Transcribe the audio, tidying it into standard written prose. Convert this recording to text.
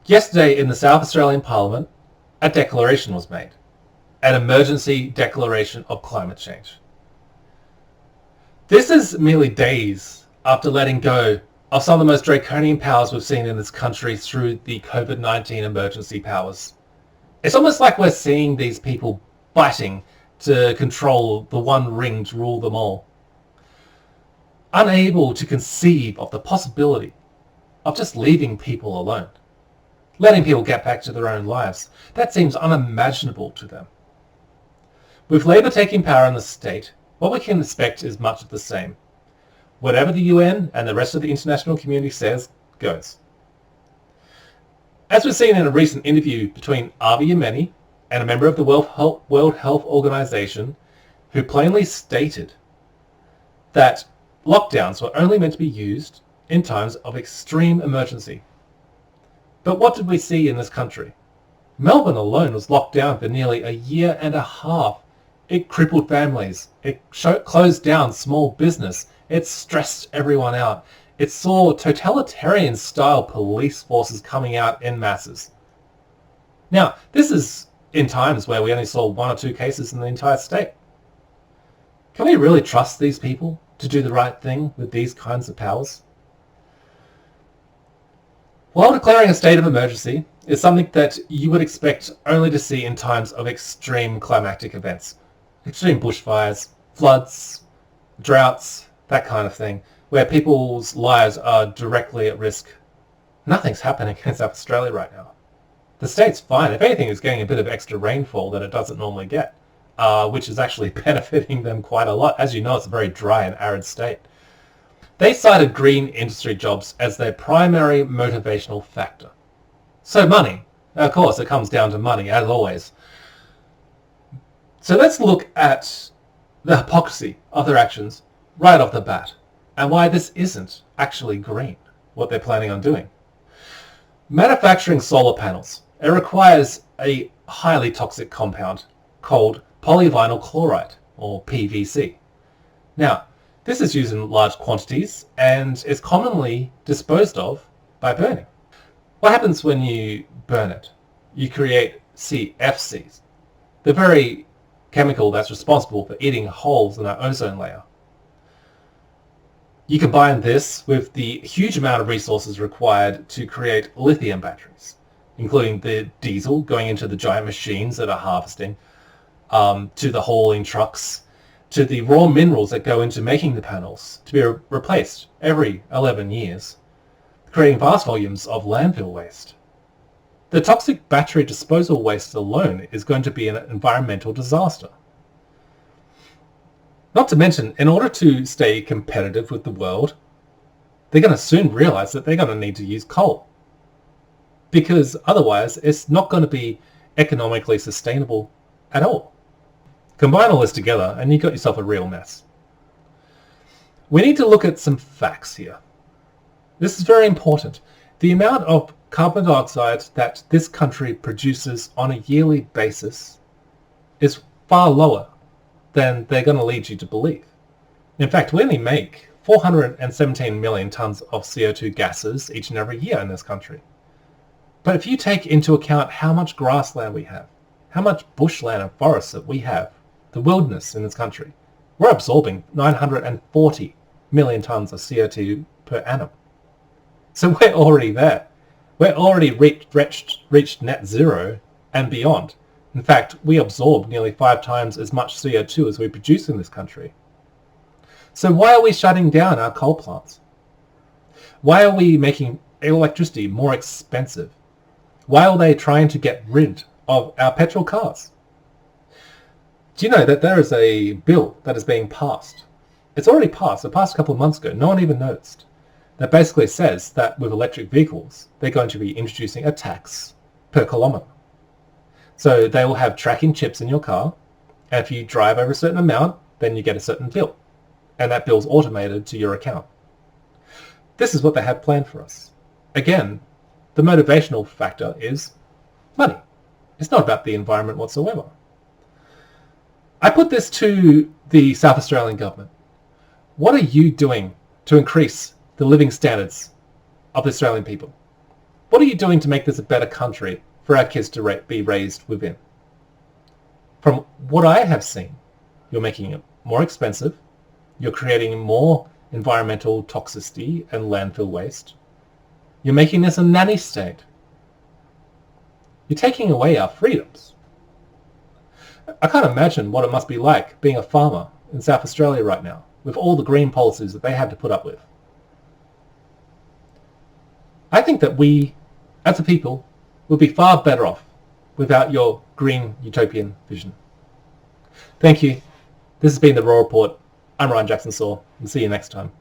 Yesterday in the South Australian Parliament, a declaration was made. An emergency declaration of climate change. This is merely days after letting go of some of the most draconian powers we've seen in this country through the COVID-19 emergency powers. It's almost like we're seeing these people fighting to control the one ring to rule them all. Unable to conceive of the possibility of just leaving people alone. Letting people get back to their own lives. That seems unimaginable to them. With Labor taking power in the state, what we can expect is much of the same. Whatever the UN and the rest of the international community says, goes. As we've seen in a recent interview between Avi Yemeni and a member of the World Health Organization, who plainly stated that lockdowns were only meant to be used in times of extreme emergency. But what did we see in this country? Melbourne alone was locked down for nearly a year and a half. It crippled families. It closed down small business. It stressed everyone out. It saw totalitarian-style police forces coming out en masses. Now, this is in times where we only saw 1 or 2 cases in the entire state. Can we really trust these people to do the right thing with these kinds of powers? While declaring a state of emergency is something that you would expect only to see in times of extreme climatic events. Extreme bushfires, floods, droughts, that kind of thing, where people's lives are directly at risk. Nothing's happening in South Australia right now. The state's fine. If anything, it's getting a bit of extra rainfall that it doesn't normally get, which is actually benefiting them quite a lot. As you know, it's a very dry and arid state. They cited green industry jobs as their primary motivational factor. So money. Of course, it comes down to money, as always. So let's look at the hypocrisy of their actions right off the bat, and why this isn't actually green, what they're planning on doing. Manufacturing solar panels, it requires a highly toxic compound called polyvinyl chloride, or PVC. Now, this is used in large quantities and is commonly disposed of by burning. What happens when you burn it? You create CFCs, the very chemical that's responsible for eating holes in our ozone layer. You combine this with the huge amount of resources required to create lithium batteries, including the diesel going into the giant machines that are harvesting, to the hauling trucks, to the raw minerals that go into making the panels to be replaced every 11 years, creating vast volumes of landfill waste. The toxic battery disposal waste alone is going to be an environmental disaster. Not to mention, in order to stay competitive with the world, they're going to soon realize that they're going to need to use coal. Because otherwise, it's not going to be economically sustainable at all. Combine all this together and you've got yourself a real mess. We need to look at some facts here. This is very important. The amount of carbon dioxide that this country produces on a yearly basis is far lower than they're going to lead you to believe. In fact, we only make 417 million tons of CO2 gases each and every year in this country. But if you take into account how much grassland we have, how much bushland and forests that we have, the wilderness in this country, we're absorbing 940 million tons of CO2 per annum. So we're already there. We're already reached net zero and beyond. In fact, we absorb nearly 5 times as much CO2 as we produce in this country. So why are we shutting down our coal plants? Why are we making electricity more expensive? Why are they trying to get rid of our petrol cars? Do you know that there is a bill that is being passed? It's already passed. It passed a couple of months ago. No one even noticed. That basically says that with electric vehicles, they're going to be introducing a tax per kilometre. So they will have tracking chips in your car, and if you drive over a certain amount, then you get a certain bill. And that bill's automated to your account. This is what they have planned for us. Again, the motivational factor is money. It's not about the environment whatsoever. I put this to the South Australian government. What are you doing to increase the living standards of the Australian people? What are you doing to make this a better country for our kids to be raised within? From what I have seen, you're making it more expensive, you're creating more environmental toxicity and landfill waste, you're making this a nanny state. You're taking away our freedoms. I can't imagine what it must be like being a farmer in South Australia right now, with all the green policies that they have to put up with. I think that we, as a people, would be far better off without your Green Utopian vision. Thank you. This has been the Raw Report. I'm Ryan Jackson Saw, and see you next time.